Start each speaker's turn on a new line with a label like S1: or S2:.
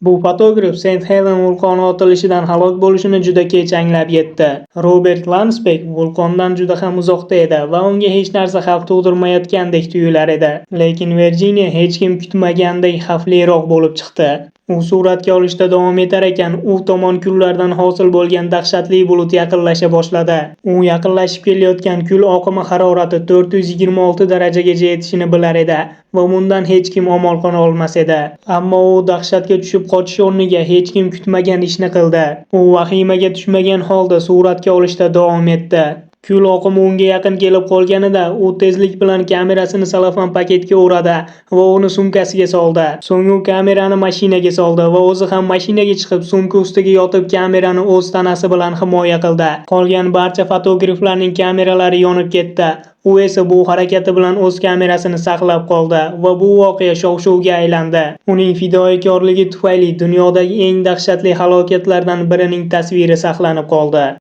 S1: Bu fotograf St. Helen vulqoni otilishidan halok bo'lishini juda kech anglab yetdi. Robert Landsberg vulqondan juda ham uzoqda edi va unga hech narsa xavf tug'dirmayotgandek tuyular edi. Lekin Virjiniya hech kim kutmagandek xavfliroq bo'lib chiqdi. U suratga olishda davom etar ekan, u tomon kullardan hosil bo'lgan dahshatli bulut yaqinlasha boshladi. U yaqinlashib kelayotgan kul oqimi harorati 426 darajagacha yetishini bilar edi va bundan hech kim omon qola olmas edi. Ammo u dahshatga tushib qochish o'rniga hech kim kutmagan ishni qildi. U vahimaga tushmagan holda suratga olishda davom etdi. Kul oqimi unga yaqin kelib qolganida u tezlik bilan kamerasini salofan paketga o'radi va uni sumkasiga soldi. So'ng u kamerani mashinaga soldi va o'zi ham mashinaga chiqib sumka ustiga yotib kamerani o'z tanasi bilan himoya qildi. Qolgan barcha fotograflarning kameralari yonib ketdi. U esa bu harakati bilan o'z kamerasini saqlab qoldi va bu voqea shov-shuvga aylandi. Uning fidoyikorligi tufayli dunyodagi eng dahshatli halokatlardan birining tasviri saqlanib qoldi.